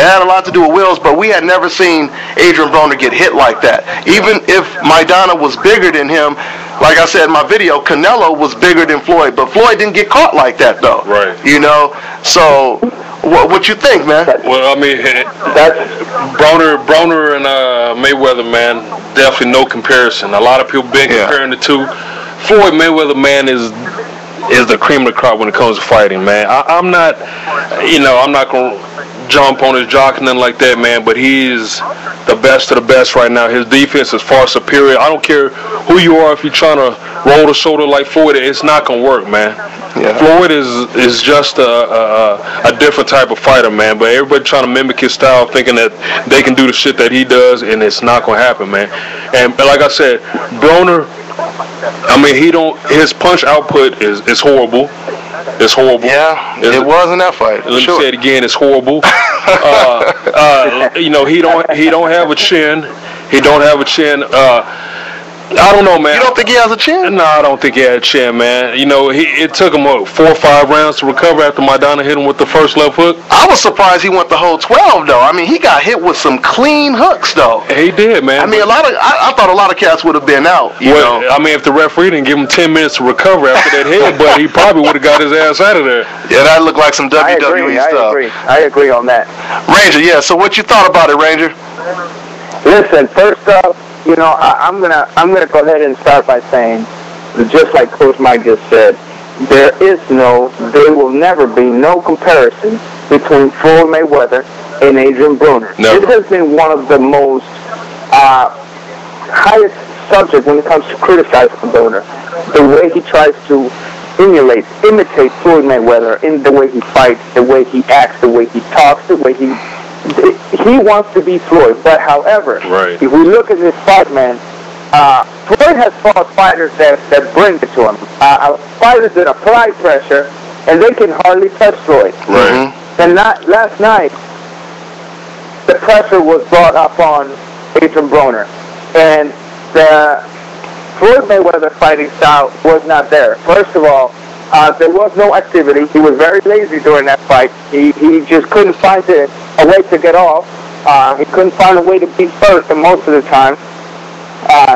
It had a lot to do with wills, but we had never seen Adrian Broner get hit like that. Even if Maidana was bigger than him, like I said in my video, Canelo was bigger than Floyd, but Floyd didn't get caught like that, though. Right. You know? So, what you think, man? Well, I mean, Broner and Mayweather, man, definitely no comparison. A lot of people been comparing the two. Floyd Mayweather, man, is the cream of the crop when it comes to fighting, man. I'm not going to jump on his jock and nothing like that, man, but he's the best of the best right now. His defense is far superior. I don't care who you are, if you're trying to roll the shoulder like Floyd, it's not going to work, man. Yeah. Floyd is just a different type of fighter, man, but everybody trying to mimic his style, thinking that they can do the shit that he does, and it's not going to happen, man. And like I said, Broner, I mean, his punch output is horrible. It's horrible. Yeah, it was in that fight. Let me say it again. It's horrible. You know, he don't have a chin. He don't have a chin. I don't know, man. You don't think he has a chin? No, I don't think he had a chin, man. You know, it took him 4 or 5 rounds to recover after Maidana hit him with the first left hook. I was surprised he went the whole 12, though. I mean, he got hit with some clean hooks, though. He did, man. I mean, I thought a lot of cats would have been out. You know? I mean, if the referee didn't give him 10 minutes to recover after that hit, but he probably would have got his ass out of there. Yeah, that looked like some WWE stuff. I agree on that. Ranger, yeah. So what you thought about it, Ranger? Listen, first off, you know, I'm gonna go ahead and start by saying, just like Coach Mike just said, there will never be no comparison between Floyd Mayweather and Adrian Broner. Never. This has been one of the most highest subjects when it comes to criticizing Broner. The way he tries to imitate Floyd Mayweather in the way he fights, the way he acts, the way he talks, the way he wants to be Floyd. But however, if we look at this fight, man, Floyd has fought fighters that bring it to him. Fighters that apply pressure, and they can hardly touch Floyd. Right. And last night, the pressure was brought up on Adrian Broner. And the Floyd Mayweather fighting style was not there. First of all, there was no activity. He was very lazy during that fight. He just couldn't find a way to get off. He couldn't find a way to be first, and most of the time,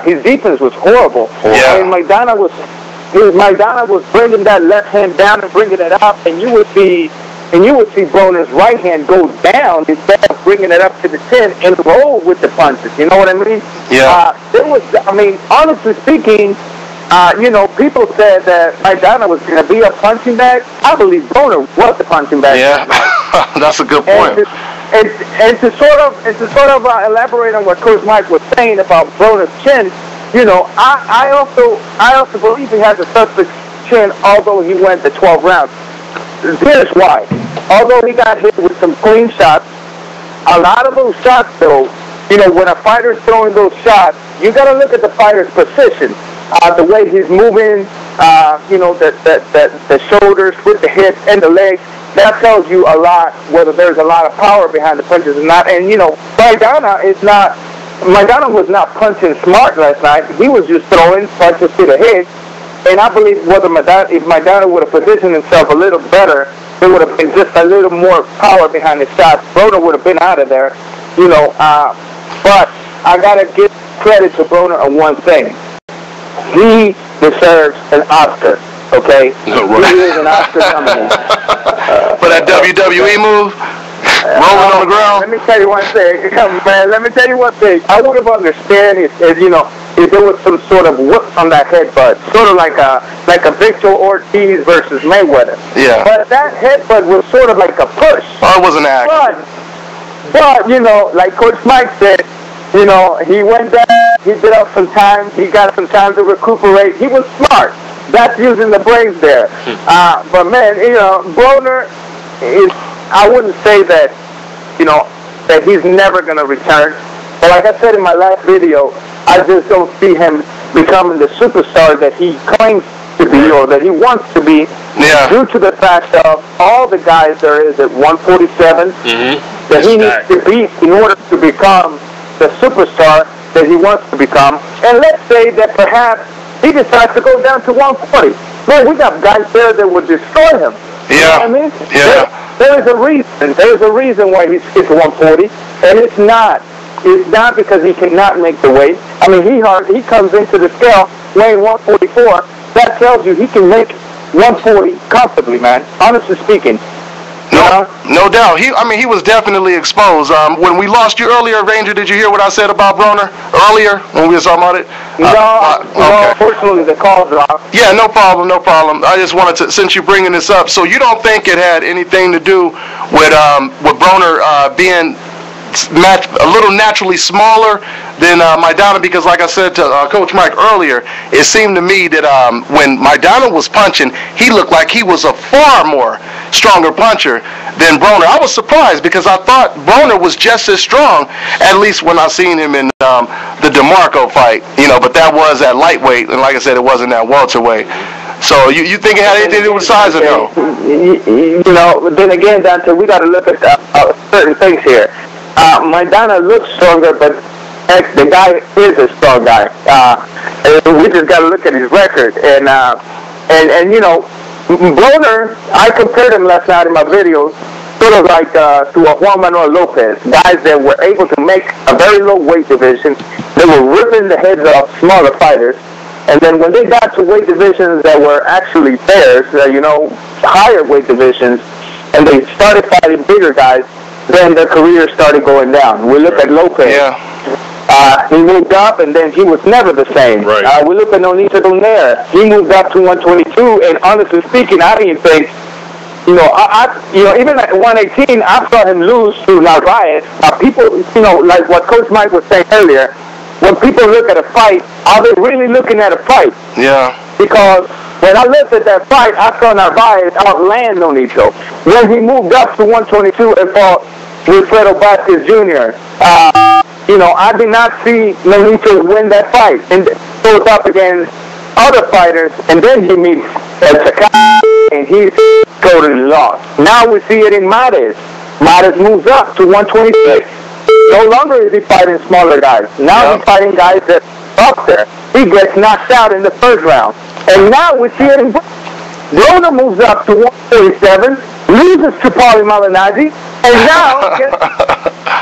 his defense was horrible. Yeah. I mean, Maidana was bringing that left hand down and bringing it up, and you would see Broner's right hand go down instead of bringing it up to the chin and roll with the punches. You know what I mean? Yeah. Honestly speaking, you know, people said that Maidana was going to be a punching bag. I believe Broner was the punching bag. Yeah, that's a good point. And to sort of elaborate on what Coach Mike was saying about Broner's chin, you know, I also believe he has a suspect chin, although he went the 12 rounds. Here's why. Although he got hit with some clean shots, a lot of those shots, though, you know, when a fighter's throwing those shots, you got to look at the fighter's position. The way he's moving, you know, the shoulders with the hips and the legs, that tells you a lot whether there's a lot of power behind the punches or not. And, you know, Maidana was not punching smart last night. He was just throwing punches to the head. And I believe if Maidana would have positioned himself a little better, there would have been just a little more power behind his shots. Broner would have been out of there, you know. But I got to give credit to Broner on one thing. He deserves an Oscar, okay? Right. He is an Oscar nominee. For that WWE move, rolling on the ground. Let me tell you one thing, man. Let me tell you one thing. I would have understood if you know, if there was some sort of whoop on that headbutt, sort of like a Victor Ortiz versus Mayweather. Yeah. But that headbutt was sort of like a push. Oh, it wasn't an action. But you know, like Coach Mike said, you know, he went down, he bit up some time, he got some time to recuperate. He was smart. That's using the brains there. But man, you know, Broner is, I wouldn't say that, you know, that he's never going to return. But like I said in my last video, I just don't see him becoming the superstar that he claims to be or that he wants to be, due to the fact of all the guys there is at 147 that he needs to beat in order to become the superstar that he wants to become. And let's say that perhaps he decides to go down to 140. Man, we got guys there that would destroy him. Yeah. You know what I mean? Yeah. there is a reason. There is a reason why he's 140, and it's not. It's not because he cannot make the weight. I mean, he comes into the scale weighing 144. That tells you he can make 140 comfortably, man. Honestly speaking. No doubt. He was definitely exposed. When we lost you earlier, Ranger, did you hear what I said about Broner earlier when we were talking about it? No, unfortunately the call dropped. Yeah, no problem. I just wanted to, since you're bringing this up, so you don't think it had anything to do with Broner being a little naturally smaller than Maidana, because like I said to Coach Mike earlier, it seemed to me that when Maidana was punching, he looked like he was a far more stronger puncher than Broner. I was surprised because I thought Broner was just as strong, at least when I seen him in the DeMarco fight, but that was at lightweight, and like I said, it wasn't that welterweight. So you think it had anything to do with size or no? Then again, Dante, we got to look at certain things here. Maidana looks stronger, but the guy is a strong guy. And we just got to look at his record. And Broner, I compared him last night in my videos, sort of like to a Juan Manuel Lopez, guys that were able to make a very low weight division. They were ripping the heads off smaller fighters. And then when they got to weight divisions that were actually theirs, higher weight divisions, and they started fighting bigger guys, then their career started going down. We look at Lopez. Yeah. He moved up, and then he was never the same. Right. We look at Nonito Donaire. He moved up to 122, and honestly speaking, I didn't think, even at 118, I saw him lose to Narvaez. People, like what Coach Mike was saying earlier, when people look at a fight, are they really looking at a fight? Yeah. Because when I looked at that fight, I saw Narvaez outland Nonito. When he moved up to 122 and fought Wilfredo Vázquez Jr., I did not see Nonito win that fight. And goes up against other fighters, and then he meets Takagi, and he's totally lost. Now we see it in Maidana. Maidana moves up to 126. No longer is he fighting smaller guys. Now he's fighting guys that are up there. He gets knocked out in the first round. And now we see it in Broner moves up to 147, loses to Paulie Malignaggi, and now gets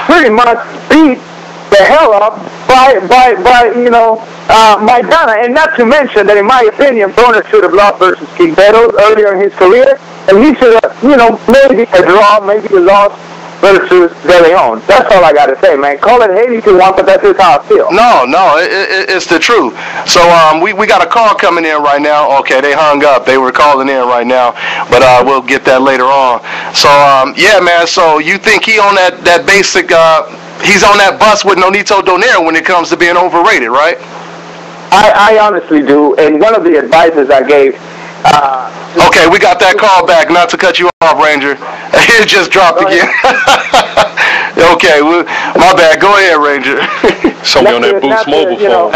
pretty much beat the hell up by Maidana. And not to mention that, in my opinion, Broner should have lost versus Quintero earlier in his career, and he should have, maybe a draw, maybe a loss versus De Leon. That's all I got to say, man. Call it hate if you want, but that's just how I feel. No, it's the truth. So we got a call coming in right now. Okay, they hung up. They were calling in right now, but we'll get that later on. So yeah, man. So you think he on that basic? He's on that bus with Nonito Donaire when it comes to being overrated, right? I honestly do. And one of the advices I gave. Okay, we got that call back. Not to cut you off, Ranger. It just dropped again. Okay, my bad. Go ahead, Ranger. Somebody on that Boost Mobile phone.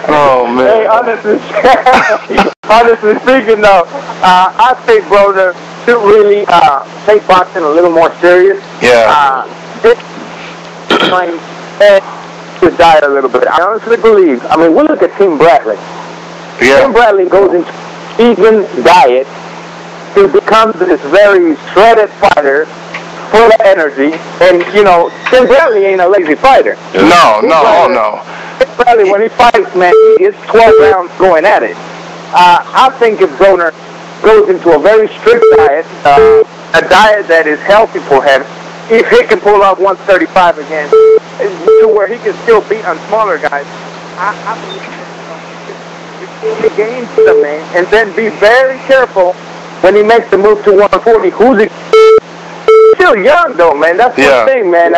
Oh, man. Hey, honestly speaking, though, I think Broner should really take boxing a little more serious. Yeah. To diet a little bit. I honestly believe. I mean, we look at Tim Bradley. Yeah. Tim Bradley goes into vegan diet to become this very shredded fighter, full of energy. And, Tim Bradley ain't a lazy fighter. No. Tim Bradley, when he fights, man, it's 12 rounds going at it. I think if Broner goes into a very strict diet, a diet that is healthy for him, if he can pull off 135 again, to where he can still beat on smaller guys, I believe he gains the man, and then be very careful when he makes the move to 140. Who's still young though, man? That's the thing, man.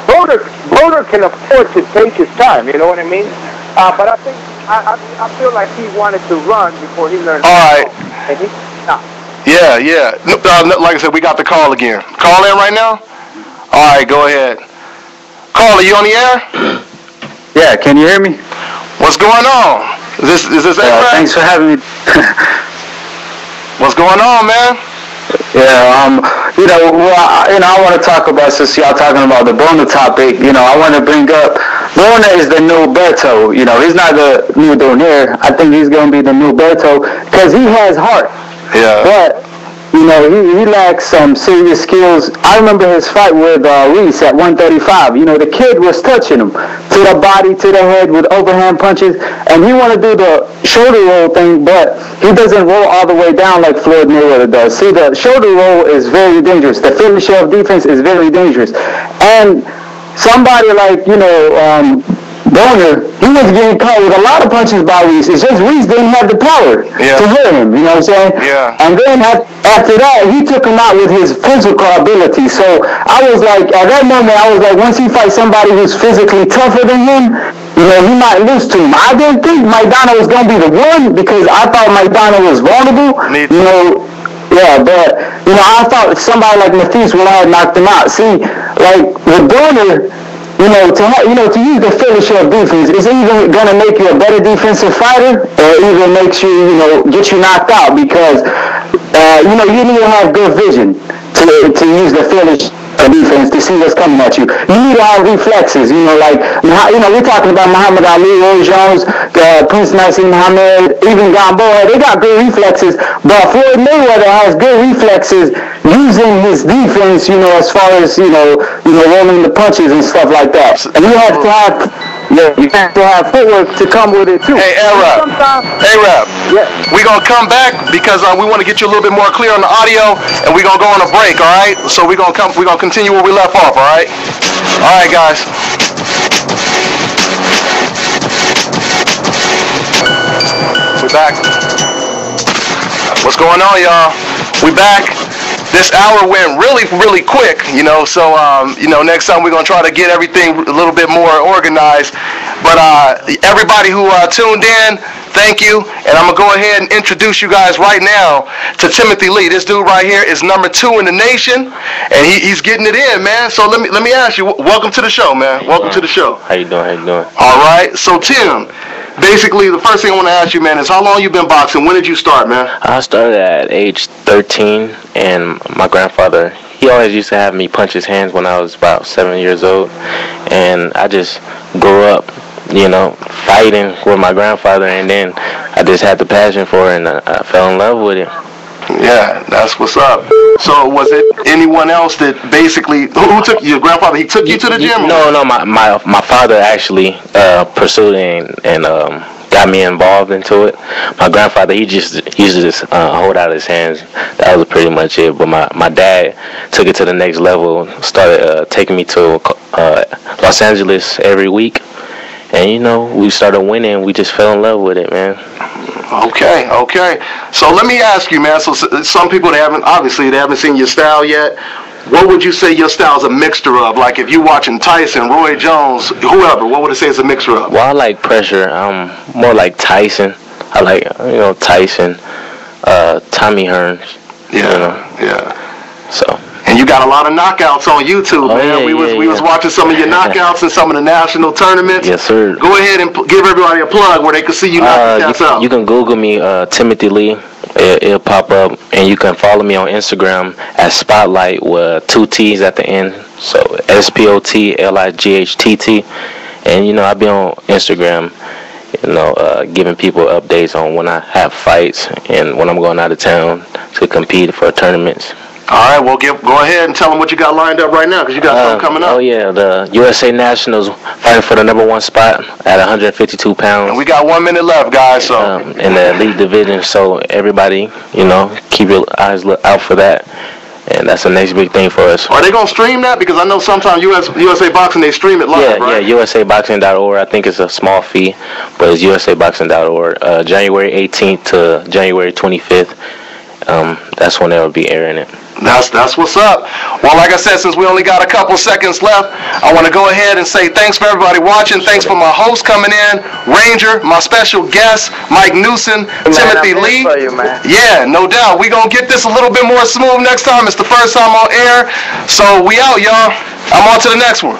Broner can afford to take his time. You know what I mean? But I think I feel like he wanted to run before he learned. All right. And he stopped. Yeah. Like I said, we got the call again. Call in right now? All right, go ahead. Caller, you on the air? Yeah, can you hear me? What's going on? Is this thanks for having me. What's going on, man? Yeah, I want to talk about, since y'all talking about the Broner topic, I want to bring up, Broner is the new Beto. He's not the new Donaire. I think he's going to be the new Beto because he has heart. Yeah. But you know, he lacks some serious skills. I remember his fight with Reese at 135. You know, the kid was touching him to the body, to the head with overhand punches, and he want to do the shoulder roll thing, but he doesn't roll all the way down like Floyd Mayweather does. See, the shoulder roll is very dangerous. The finisher of defense is very dangerous. And somebody like, you know, Broner, he was getting caught with a lot of punches by Reese. It's just Reese didn't have the power to hit him, you know what I'm saying? Yeah. And then after that, he took him out with his physical ability. So I was like, at that moment, I was like, once he fights somebody who's physically tougher than him, you know, he might lose to him. I didn't think Maidana was going to be the one because I thought Maidana was vulnerable. You know, yeah, but, you know, I thought somebody like Nafis would have knocked him out. See, like, with Broner, you know, to use the finisher of defense is either going to make you a better defensive fighter or even makes you, you know, get you knocked out because, you know, you need to have good vision to use the finisher of defense to see what's coming at you. You need to have reflexes, you know, like, you know, we're talking about Muhammad Ali, Roy Jones, Prince Nassim Muhammad, even Gamboa. They got good reflexes, but Floyd Mayweather has good reflexes using his defense, you know, as far as, you know, rolling the punches and stuff like that. And you have to have footwork to come with it too. Hey, Arab. Yeah. We're going to come back because we want to get you a little bit more clear on the audio, and we're going to go on a break, all right? So we're going to continue where we left off, all right? All right, guys. We're back. What's going on, y'all? We back. This hour went really, really quick, you know, so, you know, next time we're going to try to get everything a little bit more organized. But everybody who tuned in, thank you. And I'm going to go ahead and introduce you guys right now to Timothy Lee. This dude right here is number 2 in the nation, and he's getting it in, man. So let me ask you, welcome to the show, man. Welcome to the show. How you doing? All right. So, Tim, basically, the first thing I want to ask you, man, is how long you been boxing? When did you start, man? I started at age 13, and my grandfather, he always used to have me punch his hands when I was about 7 years old, and I just grew up, you know, fighting with my grandfather, and then I just had the passion for it, and I fell in love with it. Yeah, that's what's up. So was it anyone else that basically, who took your grandfather? He took you to the gym? No, my father actually pursued it and got me involved into it. My grandfather, he used to just hold out his hands. That was pretty much it. But my dad took it to the next level, started taking me to Los Angeles every week. And, you know, we started winning. We just fell in love with it, man. Okay. So let me ask you, man. So some people, they haven't seen your style yet. What would you say your style is a mixture of? Like if you're watching Tyson, Roy Jones, whoever, what would it say it's a mixture of? Well, I like pressure. I'm more like Tyson. I like, you know, Tyson, Tommy Hearns. Yeah. So. And you got a lot of knockouts on YouTube, man. Yeah, we was watching some of your knockouts in some of the national tournaments. Yes, sir. Go ahead and give everybody a plug where they can see you knock the cats out. You can Google me, Timothy Lee. It'll pop up, and you can follow me on Instagram at Spotlight with 2 T's at the end. So SPOTLIGHTT. And, you know, I'll be on Instagram, you know, giving people updates on when I have fights and when I'm going out of town to compete for tournaments. All right, well, go ahead and tell them what you got lined up right now, because you got something coming up. Oh, yeah, the USA Nationals fighting for the #1 spot at 152 pounds. And we got 1 minute left, guys. So in the elite division, so everybody, you know, keep your eyes out for that. And that's the next big thing for us. Are they going to stream that? Because I know sometimes USA Boxing, they stream it live, right? Yeah, USABoxing.org. I think it's a small fee, but it's USABoxing.org. January 18th to January 25th. That's when they'll be airing it. That's what's up. Well, like I said, since we only got a couple seconds left, I want to go ahead and say thanks for everybody watching. Thanks for my host coming in, Ranger, my special guest, Mike Newson, Timothy Lee. Yeah, no doubt. We're going to get this a little bit more smooth next time. It's the first time on air. So we out, y'all. I'm on to the next one.